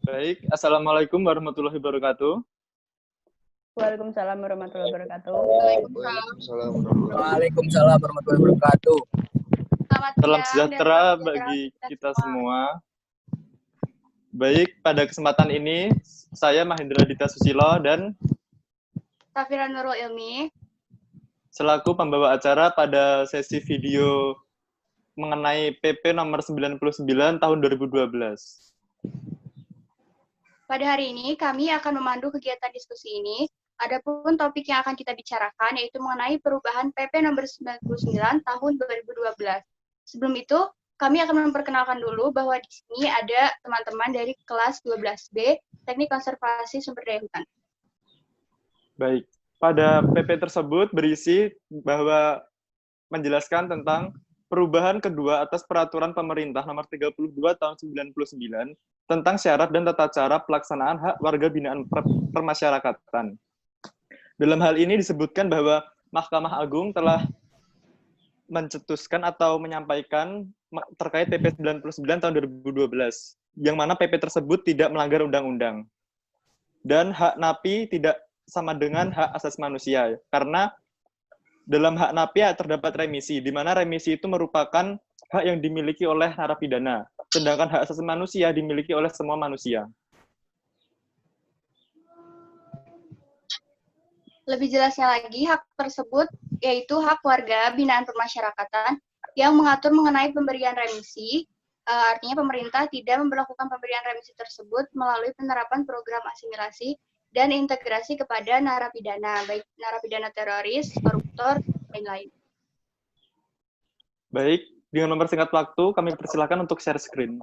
Baik, Assalamualaikum warahmatullahi wabarakatuh. Waalaikumsalam warahmatullahi wabarakatuh. Waalaikumsalam warahmatullahi wabarakatuh. Salam sejahtera bagi kita semua. Baik, pada kesempatan ini saya Mahendra Dita Susilo dan Safira Nurul Ilmi selaku pembawa acara pada sesi video mengenai PP nomor 99 tahun 2012. Pada hari ini, kami akan memandu kegiatan diskusi ini. Adapun topik yang akan kita bicarakan yaitu mengenai perubahan PP nomor 99 tahun 2012. Sebelum itu, kami akan memperkenalkan dulu bahwa di sini ada teman-teman dari kelas 12B, Teknik Konservasi Sumber Daya Hutan. Baik, pada PP tersebut berisi bahwa menjelaskan tentang perubahan kedua atas peraturan pemerintah nomor 32 tahun 99 tentang syarat dan tata cara pelaksanaan hak warga binaan permasyarakatan. Dalam hal ini disebutkan bahwa Mahkamah Agung telah mencetuskan atau menyampaikan terkait PP 99 tahun 2012, yang mana PP tersebut tidak melanggar undang-undang. Dan hak napi tidak sama dengan hak asasi manusia, karena dalam hak napi terdapat remisi, di mana remisi itu merupakan hak yang dimiliki oleh narapidana, sedangkan hak asasi manusia dimiliki oleh semua manusia. Lebih jelasnya lagi, hak tersebut yaitu hak warga binaan permasyarakatan yang mengatur mengenai pemberian remisi. Artinya pemerintah tidak memperlakukan pemberian remisi tersebut melalui penerapan program asimilasi dan integrasi kepada narapidana, baik narapidana teroris, koruptor, dan lain-lain. Baik, dengan mempersingkat waktu, kami persilakan untuk share screen.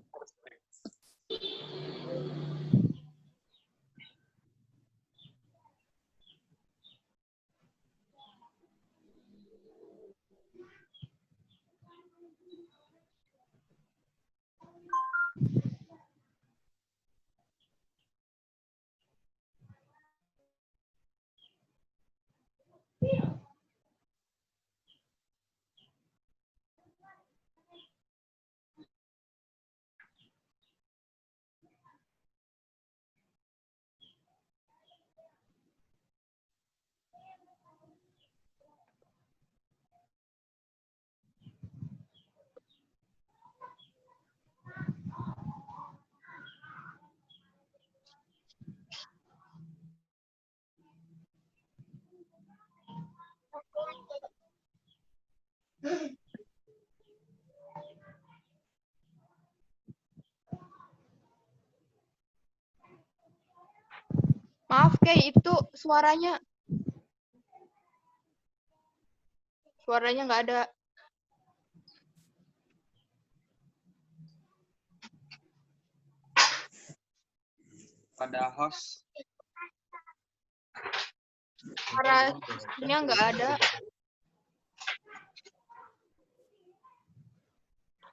Maaf, kayak itu suaranya nggak ada. Pada host. Suaranya nggak ada.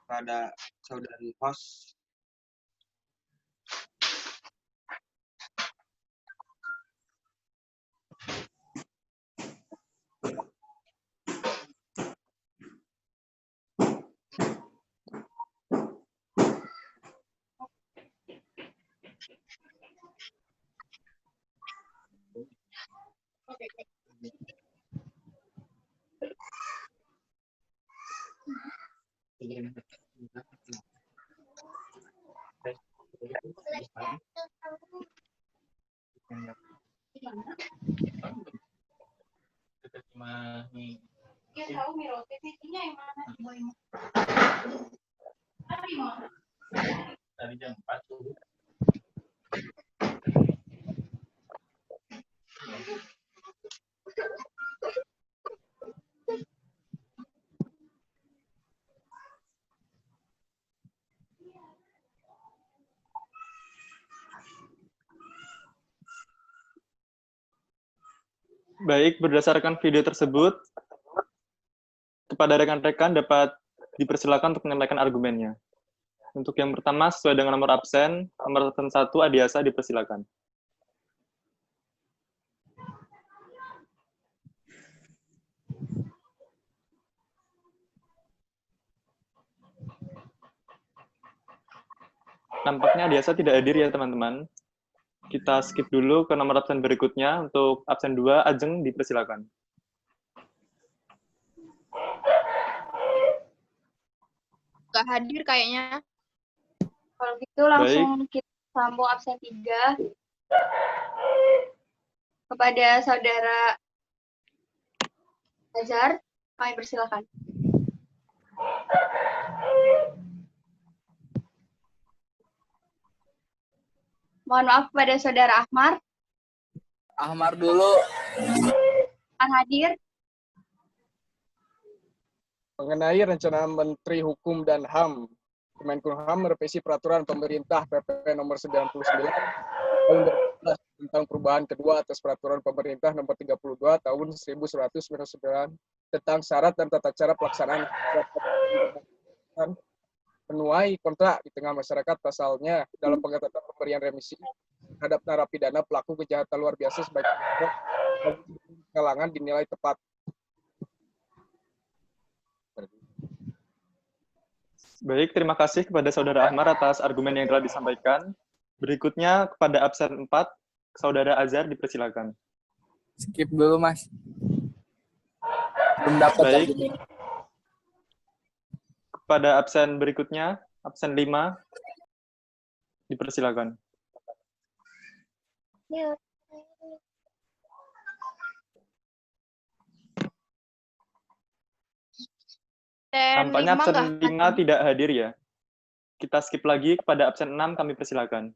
Pada saudari host. Dia tahu Miro, TV-nya yang mana? Tadi jam 4 subuh. Baik, berdasarkan video tersebut, kepada rekan-rekan dapat dipersilakan untuk menyampaikan argumennya. Untuk yang pertama, sesuai dengan nomor absen 1, Adiasa, dipersilakan. Nampaknya Adiasa tidak hadir ya, teman-teman. Kita skip dulu ke nomor absen berikutnya. Untuk absen 2, Ajeng dipersilakan. Nggak hadir kayaknya. Kalau gitu langsung kita sambung absen 3 kepada Saudara Azhar. Kami persilakan. Mohon maaf kepada Saudara Ahmar. Ahmar dulu. Akan hadir. Mengenai rencana Menteri Hukum dan HAM, Kemenkumham merevisi peraturan pemerintah PP nomor 99 tahun 2012 tentang perubahan kedua atas peraturan pemerintah nomor 32 tahun 1999 tentang syarat dan tata cara pelaksanaan menuai kontrak di tengah masyarakat, pasalnya dalam pengetatan pemberian remisi terhadap narapidana pelaku kejahatan luar biasa sebagai kalangan dinilai tepat. Baik, terima kasih kepada Saudara Ahmar atas argumen yang telah disampaikan. Berikutnya kepada absen 4, Saudara Azhar dipersilakan. Skip dulu, Mas. Belum dapat Baik. tadi. Kepada absen berikutnya, absen 5, dipersilakan. Dan Nampaknya 5 absen nggak 5 hadir. tidak hadir ya. Kita skip lagi kepada absen 6, kami persilakan.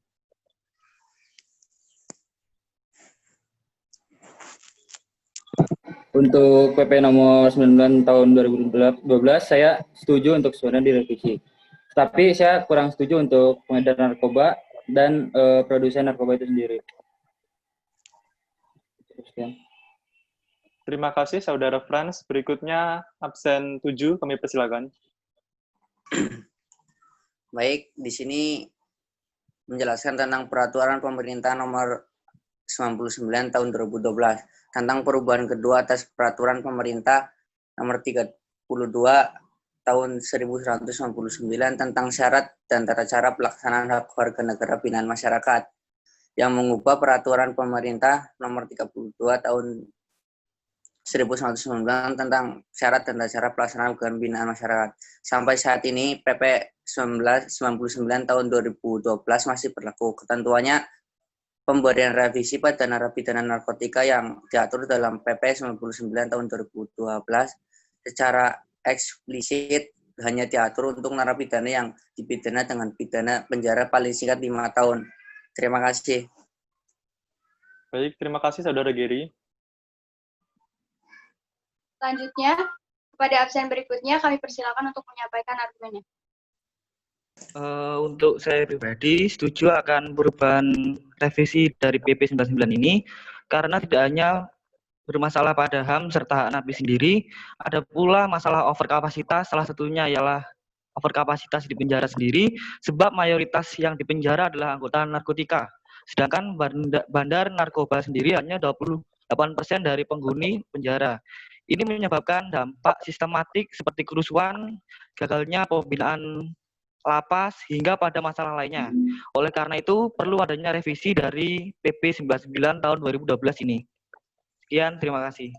Untuk PP nomor 9 tahun 2012 saya setuju untuk sebenarnya direvisi. Tapi saya kurang setuju untuk pengedar narkoba dan produsen narkoba itu sendiri. Sekian. Terima kasih Saudara Frans. Berikutnya absen 7, kami persilakan. Baik, di sini menjelaskan tentang peraturan pemerintah nomor 99 tahun 2012 tentang perubahan kedua atas peraturan pemerintah nomor 32 tahun 1199 tentang syarat dan tata cara pelaksanaan hak warga negara binaan masyarakat yang mengubah peraturan pemerintah nomor 32 tahun 1999 tentang syarat dan tata cara pelaksanaan hak warga binaan masyarakat. Sampai saat ini PP 1999 tahun 2012 masih berlaku. Ketentuannya pemberian revisi pada narapidana narkotika yang diatur dalam PP 99 tahun 2012 secara eksplisit hanya diatur untuk narapidana yang dipidana dengan pidana penjara paling singkat 5 tahun. Terima kasih. Baik, terima kasih Saudara Geri. Selanjutnya, kepada absen berikutnya kami persilakan untuk menyampaikan argumennya. Untuk saya pribadi setuju akan perubahan revisi dari PP 99 ini karena tidak hanya bermasalah pada HAM serta napi sendiri, ada pula masalah overkapasitas, salah satunya ialah overkapasitas di penjara sendiri, sebab mayoritas yang di penjara adalah anggota narkotika, sedangkan bandar narkoba sendiri hanya 28% dari penghuni penjara. Ini menyebabkan dampak sistematik seperti kerusuhan, gagalnya pembinaan lapas, hingga pada masalah lainnya. Oleh karena itu, perlu adanya revisi dari PP 99 tahun 2012 ini. Sekian, terima kasih.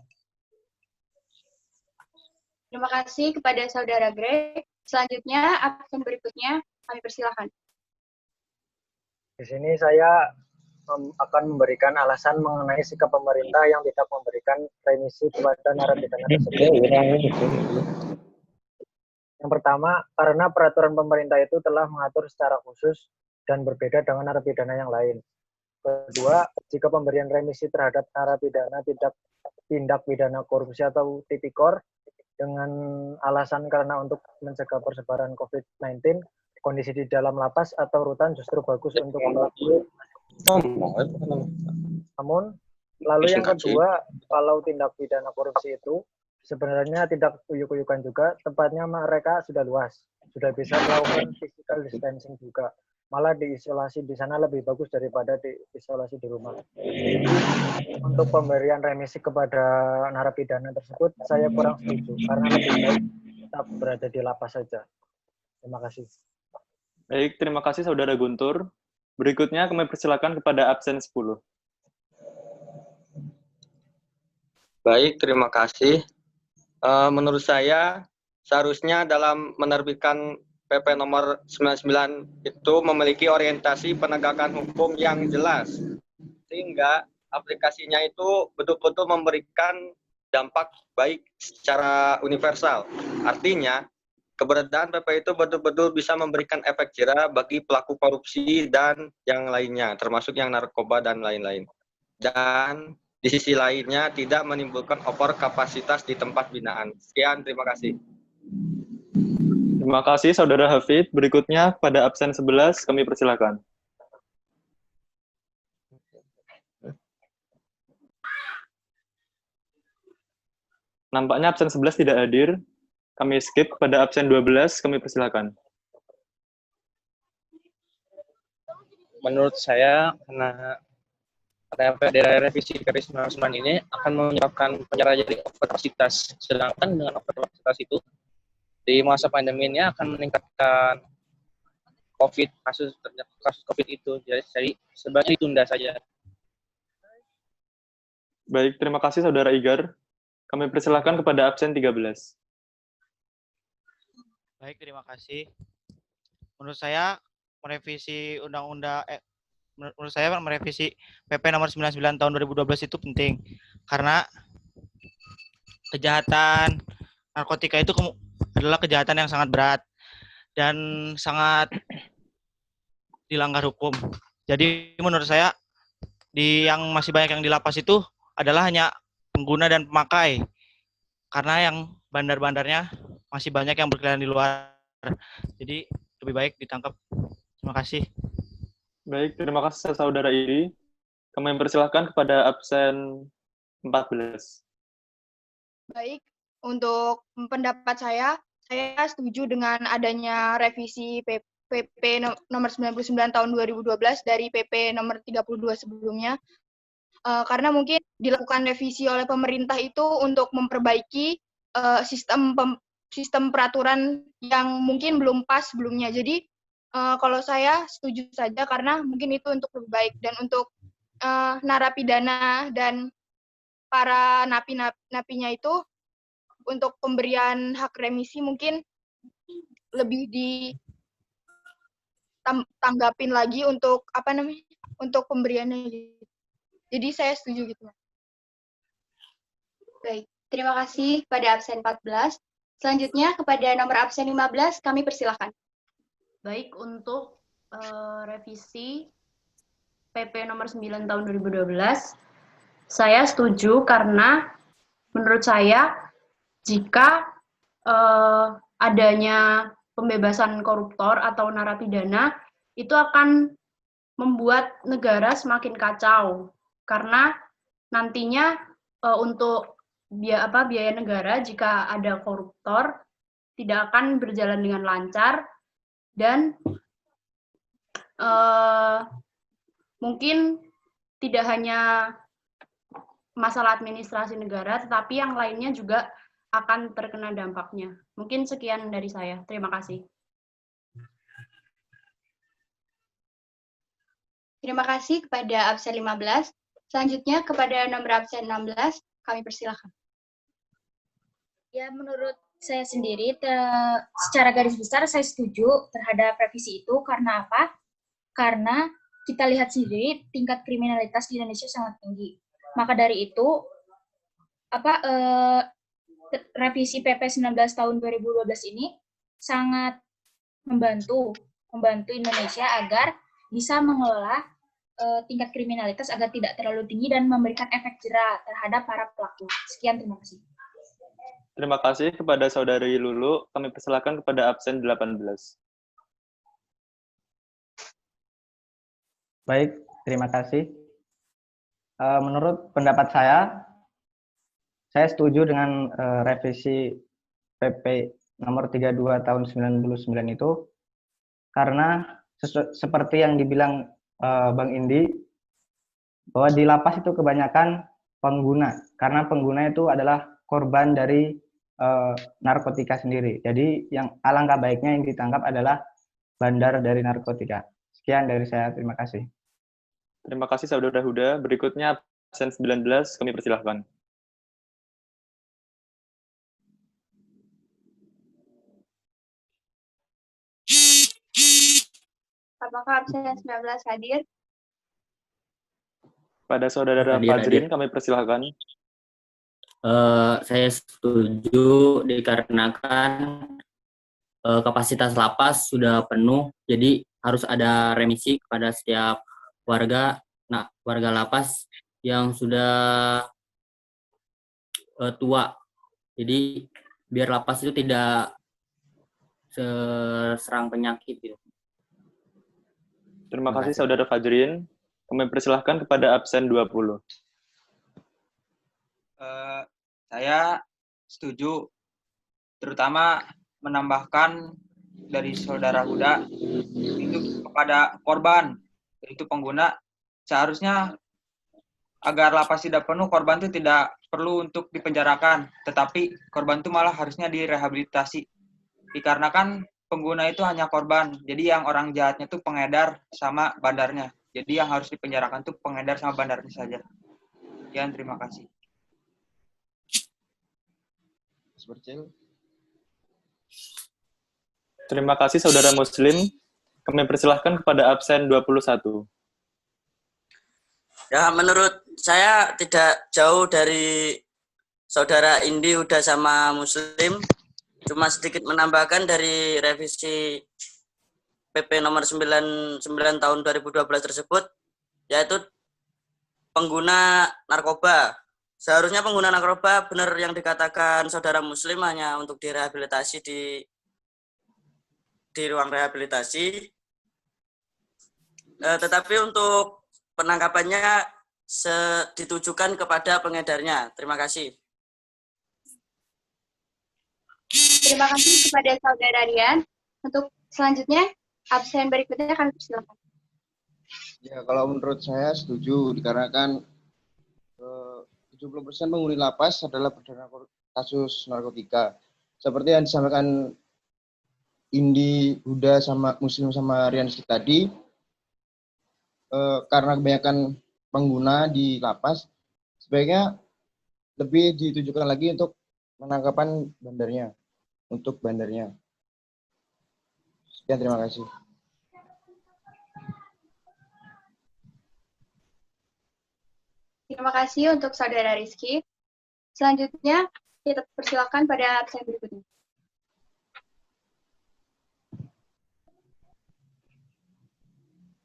Terima kasih kepada Saudara Greg. Selanjutnya, absen berikutnya kami persilakan. Di sini saya akan memberikan alasan mengenai sikap pemerintah yang tidak memberikan remisi kepada narapidana tersebut. Yang pertama, karena peraturan pemerintah itu telah mengatur secara khusus dan berbeda dengan narapidana yang lain. Kedua, jika pemberian remisi terhadap narapidana tindak pidana korupsi atau tipikor dengan alasan karena untuk mencegah persebaran COVID-19, kondisi di dalam lapas atau rutan justru bagus untuk pelaku. Namun, lalu yang kedua, kalau tindak pidana korupsi itu sebenarnya tidak uyuk-uyukan juga, tempatnya mereka sudah luas, sudah bisa melakukan physical distancing juga. Malah diisolasi di sana lebih bagus daripada diisolasi di rumah. Jadi, untuk pemberian remisi kepada narapidana tersebut, saya kurang setuju, karena lebih baik tetap berada di lapas saja. Terima kasih. Baik, terima kasih Saudara Guntur. Berikutnya kami persilakan kepada absen 10. Baik, terima kasih. Menurut saya, seharusnya dalam menerbitkan PP nomor 99 itu memiliki orientasi penegakan hukum yang jelas, sehingga aplikasinya itu betul-betul memberikan dampak baik secara universal. Artinya, keberadaan PP itu betul-betul bisa memberikan efek jera bagi pelaku korupsi dan yang lainnya, termasuk yang narkoba dan lain-lain. Dan di sisi lainnya tidak menimbulkan over kapasitas di tempat binaan. Sekian, terima kasih. Terima kasih Saudara Hafid. Berikutnya pada absen 11 kami persilakan. Nampaknya absen 11 tidak hadir. Kami skip pada absen 12, kami persilakan. Menurut saya, karena daerah revisi garis 99 ini akan menyebabkan penyerahan dari overkapasitas. Sedangkan dengan overkapasitas itu, di masa pandemi ini akan meningkatkan kasus COVID itu. Jadi sebaiknya ditunda saja. Baik, terima kasih Saudara Igar. Kami persilakan kepada absen 13. Baik, terima kasih. Menurut saya merevisi menurut saya merevisi PP nomor 99 tahun 2012 itu penting karena kejahatan narkotika itu adalah kejahatan yang sangat berat dan sangat dilanggar hukum. Jadi menurut saya yang masih banyak yang di lapas itu adalah hanya pengguna dan pemakai karena yang bandar-bandarnya masih banyak yang berkeliaran di luar. Jadi lebih baik ditangkap. Terima kasih. Baik, terima kasih Saudara Iri. Kami persilahkan kepada absen 14. Baik, untuk pendapat saya setuju dengan adanya revisi PP nomor 99 tahun 2012 dari PP nomor 32 sebelumnya. Karena mungkin dilakukan revisi oleh pemerintah itu untuk memperbaiki sistem peraturan yang mungkin belum pas sebelumnya. Jadi kalau saya setuju saja karena mungkin itu untuk lebih baik dan untuk narapidana dan para napinya itu untuk pemberian hak remisi mungkin lebih ditanggapin lagi untuk untuk pemberiannya gitu. Jadi saya setuju gitu. Baik, terima kasih pada absen 14. Selanjutnya kepada nomor absen 15 kami persilakan. Baik, untuk revisi PP nomor 9 tahun 2012, saya setuju karena menurut saya jika adanya pembebasan koruptor atau narapidana itu akan membuat negara semakin kacau karena nantinya untuk biaya negara jika ada koruptor tidak akan berjalan dengan lancar dan mungkin tidak hanya masalah administrasi negara, tetapi yang lainnya juga akan terkena dampaknya. Mungkin sekian dari saya. Terima kasih. Terima kasih kepada absen 15. Selanjutnya kepada nomor absen 16, kami persilakan. Ya, menurut saya sendiri, secara garis besar saya setuju terhadap revisi itu. Karena apa? Karena kita lihat sendiri tingkat kriminalitas di Indonesia sangat tinggi. Maka dari itu, revisi PP 19 tahun 2012 ini sangat membantu Indonesia agar bisa mengelola tingkat kriminalitas agar tidak terlalu tinggi dan memberikan efek jera terhadap para pelaku. Sekian, terima kasih. Terima kasih kepada Saudari Lulu. Kami persilakan kepada absen 18. Baik, terima kasih. Menurut pendapat saya setuju dengan revisi PP nomor 32 tahun 99 itu karena seperti yang dibilang Bang Indi, bahwa di lapas itu kebanyakan pengguna, karena pengguna itu adalah korban dari narkotika sendiri. Jadi yang alangkah baiknya yang ditangkap adalah bandar dari narkotika. Sekian dari saya, terima kasih. Terima kasih Saudara Huda. Berikutnya absen 19, kami persilahkan. Apakah absen 19 hadir? Pada Saudara Fajrin, kami persilahkan. Saya setuju dikarenakan kapasitas lapas sudah penuh, jadi harus ada remisi kepada setiap warga, warga lapas yang sudah tua. Jadi biar lapas itu tidak serang penyakit. Gitu. Terima kasih Saudara Fajrin. Kami persilahkan kepada absen 20. Saya setuju, terutama menambahkan dari Saudara Huda itu kepada korban, yaitu pengguna, seharusnya agar lapas tidak penuh, korban itu tidak perlu untuk dipenjarakan, tetapi korban itu malah harusnya direhabilitasi. Dikarenakan pengguna itu hanya korban, jadi yang orang jahatnya itu pengedar sama bandarnya. Jadi yang harus dipenjarakan itu pengedar sama bandarnya saja. Sekian, terima kasih. Terima kasih Saudara Muslim. Kami persilahkan kepada absen 21. Ya, menurut saya tidak jauh dari Saudara Indi, Huda sama Muslim. Cuma sedikit menambahkan dari revisi PP nomor 99 tahun 2012 tersebut, yaitu pengguna narkoba. Seharusnya pengguna narkoba benar yang dikatakan Saudara Muslim hanya untuk direhabilitasi di ruang rehabilitasi. Tetapi untuk penangkapannya ditujukan kepada pengedarnya. Terima kasih. Terima kasih kepada Saudara Rian. Untuk selanjutnya, absen berikutnya kami persilakan. Ya, kalau menurut saya setuju, dikarenakan 70% penghuni lapas adalah berdasarkan kasus narkotika. Seperti yang disampaikan Indi, Huda, sama Muslim sama Rian tadi, karena kebanyakan pengguna di lapas, sebaiknya lebih ditujukan lagi untuk penangkapan bandarnya, untuk bandarnya. Sekian, terima kasih. Terima kasih untuk Saudara Rizky. Selanjutnya, kita persilakan pada absen berikutnya.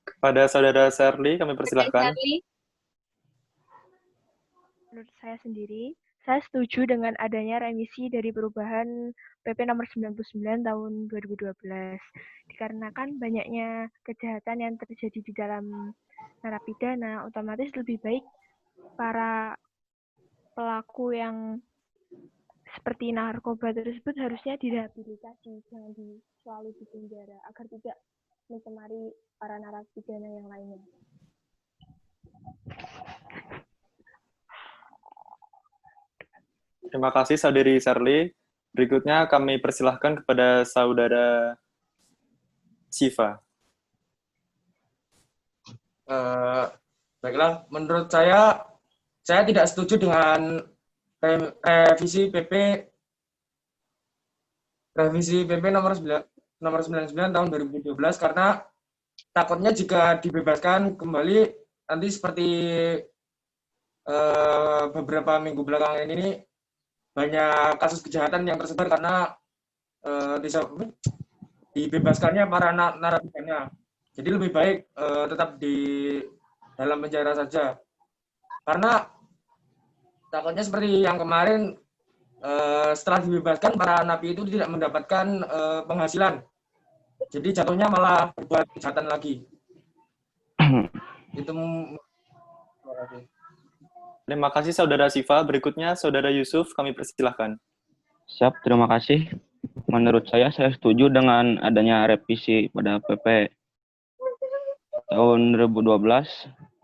Kepada Saudara Sherly, kami persilahkan. Menurut saya sendiri, saya setuju dengan adanya remisi dari perubahan PP nomor 99 tahun 2012. Dikarenakan banyaknya kejahatan yang terjadi di dalam narapidana, otomatis lebih baik para pelaku yang seperti narkoba tersebut harusnya direhabilitasi, jangan selalu di penjara, agar tidak mencemari para narapidana yang lainnya. Terima kasih Saudari Sherly. Berikutnya kami persilahkan kepada Saudara Siva. Baiklah, menurut saya tidak setuju dengan revisi PP nomor 99 tahun 2012 karena takutnya jika dibebaskan kembali nanti seperti beberapa minggu belakangan ini banyak kasus kejahatan yang tersebar karena dibebaskannya para narapidana. Jadi lebih baik tetap di dalam penjara saja. Karena takutnya seperti yang kemarin setelah dibebaskan para napi itu tidak mendapatkan penghasilan. Jadi jatuhnya malah berbuat kejahatan lagi. Itu. Terima kasih Saudara Siva. Berikutnya Saudara Yusuf, kami persilahkan. Siap, terima kasih. Menurut saya setuju dengan adanya revisi pada PP tahun 2012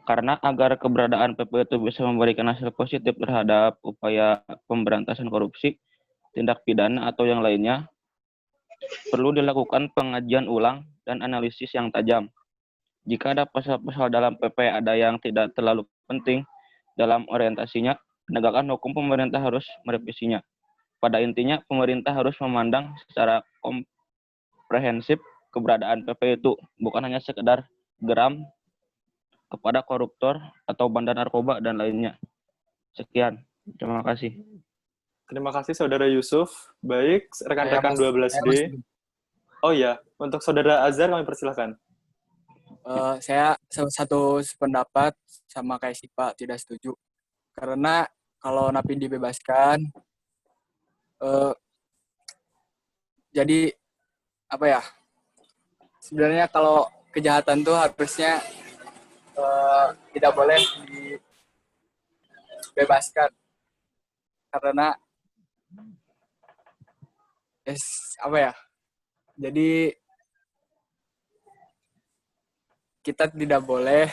karena agar keberadaan PP itu bisa memberikan hasil positif terhadap upaya pemberantasan korupsi, tindak pidana atau yang lainnya, perlu dilakukan pengajian ulang dan analisis yang tajam. Jika ada pasal-pasal dalam PP ada yang tidak terlalu penting dalam orientasinya, penegakan hukum pemerintah harus merevisinya. Pada intinya, pemerintah harus memandang secara komprehensif keberadaan PP itu, bukan hanya sekedar geram kepada koruptor atau bandar narkoba dan lainnya. Sekian, terima kasih. Terima kasih Saudara Yusuf. Baik, rekan-rekan 12B. Oh ya, untuk Saudara Azhar kami persilahkan. Saya satu pendapat sama kayak Sipa, tidak setuju. Karena kalau napi dibebaskan, jadi apa ya? Sebenarnya kalau kejahatan tuh harusnya tidak boleh dibebaskan. Karena apa ya? Jadi kita tidak boleh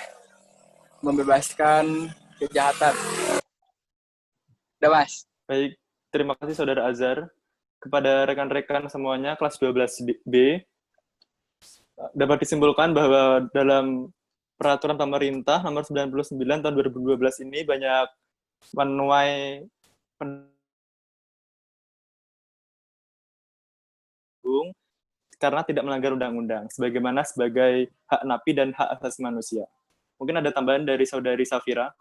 membebaskan kejahatan. Udah, Mas. Baik, terima kasih Saudara Azhar. Kepada rekan-rekan semuanya, kelas 12B, dapat disimpulkan bahwa dalam peraturan pemerintah nomor 99 tahun 2012 ini banyak menuai karena tidak melanggar undang-undang, sebagaimana sebagai hak napi dan hak asasi manusia. Mungkin ada tambahan dari Saudari Safira?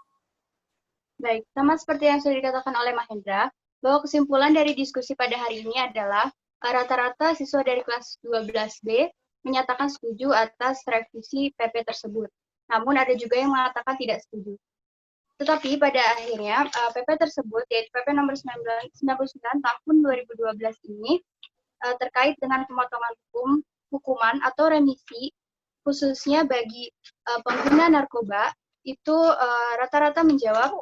Baik, sama seperti yang sudah dikatakan oleh Mahendra, bahwa kesimpulan dari diskusi pada hari ini adalah rata-rata siswa dari kelas 12B menyatakan setuju atas revisi PP tersebut. Namun ada juga yang mengatakan tidak setuju. Tetapi pada akhirnya PP tersebut, yaitu PP nomor 99 tahun 2012 ini, terkait dengan pemotongan hukuman atau remisi, khususnya bagi pengguna narkoba, itu rata-rata menjawab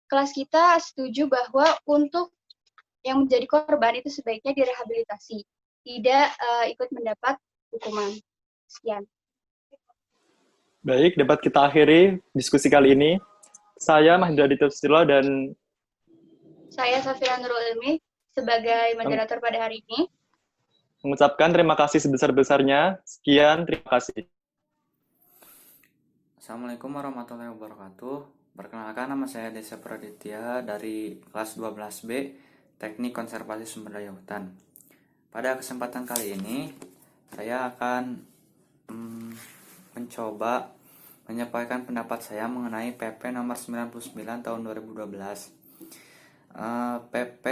kelas kita setuju bahwa untuk yang menjadi korban itu sebaiknya direhabilitasi, tidak ikut mendapat hukuman. Sekian. Baik, dapat kita akhiri diskusi kali ini. Saya Mahendra Aditya Susilo dan saya Safira Nurul Ilmi sebagai moderator pada hari ini mengucapkan terima kasih sebesar-besarnya. Sekian, terima kasih. Assalamualaikum warahmatullahi wabarakatuh. Perkenalkan, nama saya Desa Praditya dari kelas 12B, Teknik Konservasi Sumber Daya Hutan. Pada kesempatan kali ini, saya akan mencoba menyampaikan pendapat saya mengenai PP nomor 99 tahun 2012. PP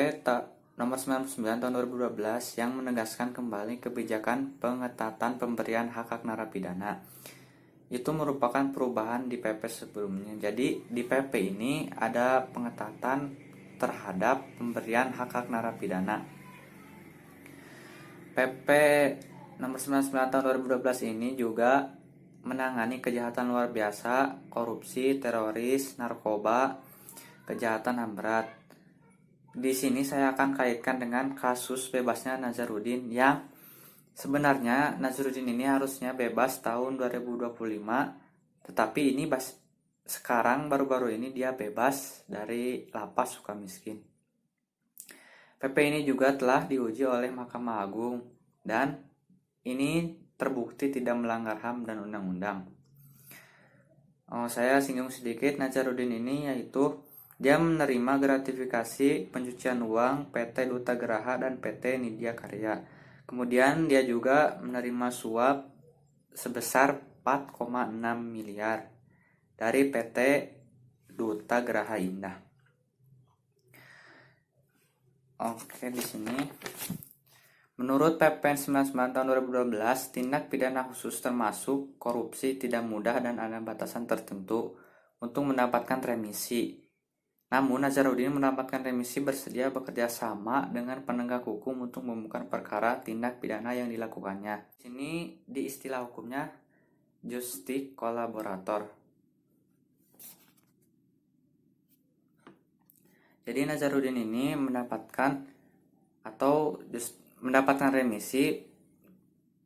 nomor 99 tahun 2012 yang menegaskan kembali kebijakan pengetatan pemberian hak narapidana. Itu merupakan perubahan di PP sebelumnya. Jadi di PP ini ada pengetatan terhadap pemberian hak narapidana. PP nomor 99 tahun 2012 ini juga menangani kejahatan luar biasa, korupsi, teroris, narkoba, kejahatan HAM berat. Di sini saya akan kaitkan dengan kasus bebasnya Nazarudin yang sebenarnya Nazarudin ini harusnya bebas tahun 2025, tetapi ini sekarang baru-baru ini dia bebas dari lapas Sukamiskin. PP ini juga telah diuji oleh Mahkamah Agung dan ini terbukti tidak melanggar HAM dan undang-undang. Saya singgung sedikit Nazarudin ini, yaitu dia menerima gratifikasi pencucian uang PT Duta Geraha dan PT Nidya Karya. Kemudian dia juga menerima suap sebesar 4,6 miliar dari PT Duta Geraha Indah. Oke, di sini menurut PP 99 tahun 2012, tindak pidana khusus termasuk korupsi tidak mudah dan ada batasan tertentu untuk mendapatkan remisi. Namun, Nazarudin mendapatkan remisi bersedia bekerja sama dengan penegak hukum untuk membuka perkara tindak pidana yang dilakukannya. Di sini di istilah hukumnya justice kolaborator. Jadi Nazarudin ini mendapatkan remisi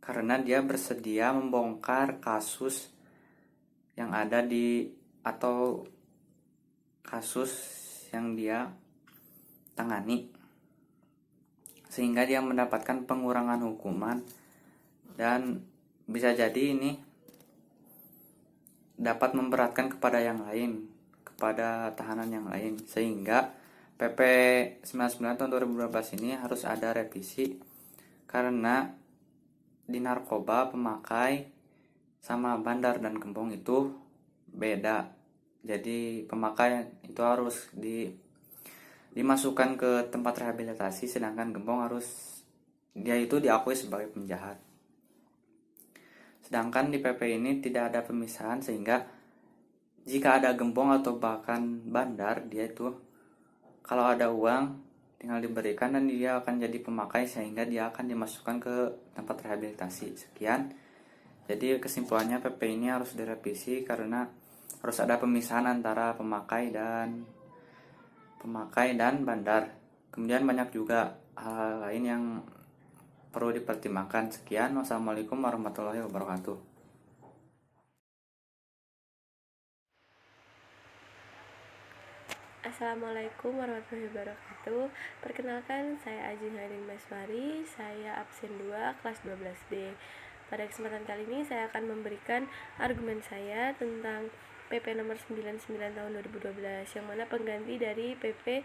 karena dia bersedia membongkar kasus yang ada kasus yang dia tangani, sehingga dia mendapatkan pengurangan hukuman dan bisa jadi ini dapat memberatkan kepada yang lain, kepada tahanan yang lain, sehingga PP 99 tahun 2012 ini harus ada revisi karena di narkoba pemakai sama bandar dan gembong itu beda. Jadi pemakai itu harus dimasukkan ke tempat rehabilitasi, sedangkan gembong harus dia itu diakui sebagai penjahat. Sedangkan di PP ini tidak ada pemisahan, sehingga jika ada gembong atau bahkan bandar, dia itu kalau ada uang tinggal diberikan dan dia akan jadi pemakai, sehingga dia akan dimasukkan ke tempat rehabilitasi. Sekian. Jadi kesimpulannya PP ini harus direvisi karena harus ada pemisahan antara pemakai dan bandar. Kemudian banyak juga hal lain yang perlu dipertimbangkan. Sekian, wassalamualaikum warahmatullahi wabarakatuh. Assalamualaikum warahmatullahi wabarakatuh. Perkenalkan, saya Ajin Haring Maswari, saya absen 2 kelas 12D. Pada kesempatan kali ini saya akan memberikan argumen saya tentang PP nomor 99 tahun 2012, yang mana pengganti dari PP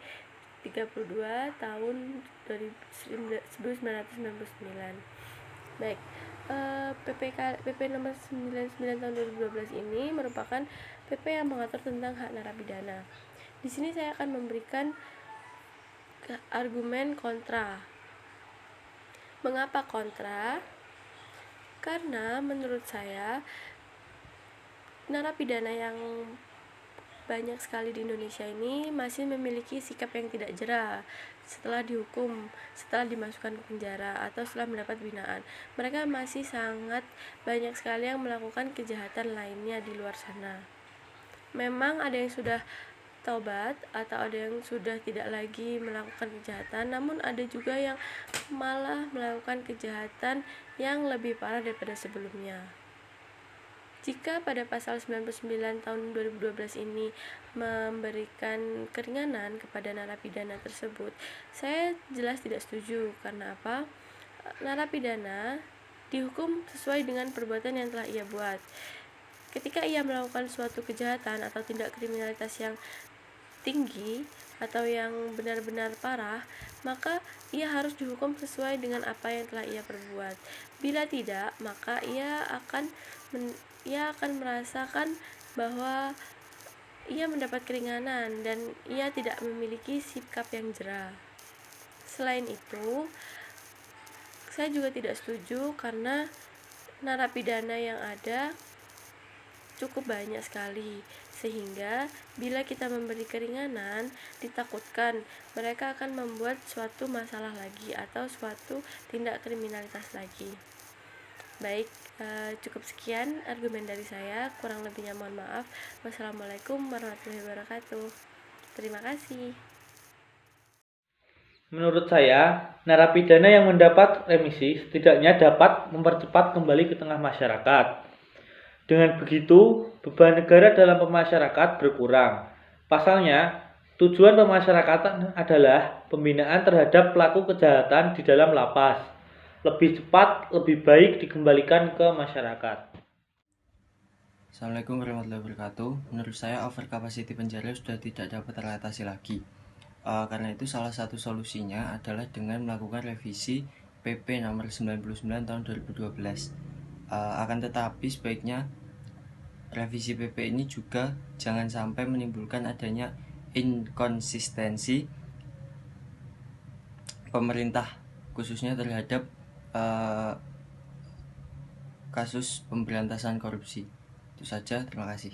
32 tahun 1999. Baik, PP nomor 99 tahun 2012 ini merupakan PP yang mengatur tentang hak narapidana. Di sini saya akan memberikan argumen kontra. Mengapa kontra? Karena menurut saya narapidana yang banyak sekali di Indonesia ini masih memiliki sikap yang tidak jera setelah dihukum, setelah dimasukkan ke penjara, atau setelah mendapat binaan. Mereka masih sangat banyak sekali yang melakukan kejahatan lainnya di luar sana. Memang ada yang sudah taubat atau ada yang sudah tidak lagi melakukan kejahatan, namun ada juga yang malah melakukan kejahatan yang lebih parah daripada sebelumnya. Jika pada pasal 99 tahun 2012 ini memberikan keringanan kepada narapidana tersebut, saya jelas tidak setuju. Karena apa? Narapidana dihukum sesuai dengan perbuatan yang telah ia buat. Ketika ia melakukan suatu kejahatan atau tindak kriminalitas yang tinggi atau yang benar-benar parah, maka ia harus dihukum sesuai dengan apa yang telah ia perbuat. Bila tidak, maka ia akan merasakan bahwa ia mendapat keringanan dan ia tidak memiliki sikap yang jera. Selain itu, saya juga tidak setuju karena narapidana yang ada cukup banyak sekali, sehingga bila kita memberi keringanan, ditakutkan mereka akan membuat suatu masalah lagi atau suatu tindak kriminalitas lagi. Baik, cukup sekian argumen dari saya, kurang lebihnya mohon maaf. Wassalamualaikum warahmatullahi wabarakatuh. Terima kasih. Menurut saya, narapidana yang mendapat remisi setidaknya dapat mempercepat kembali ke tengah masyarakat. Dengan begitu, beban negara dalam pemasyarakat berkurang. Pasalnya, tujuan pemasyarakatan adalah pembinaan terhadap pelaku kejahatan di dalam lapas. Lebih cepat, lebih baik dikembalikan ke masyarakat. Assalamualaikum warahmatullahi wabarakatuh. Menurut saya, over capacity penjara sudah tidak dapat teratasi lagi. Karena itu, salah satu solusinya adalah dengan melakukan revisi PP nomor 99 tahun 2012. Akan tetapi, sebaiknya revisi PP ini juga jangan sampai menimbulkan adanya inkonsistensi pemerintah, khususnya terhadap kasus pemberantasan korupsi. Itu saja, terima kasih.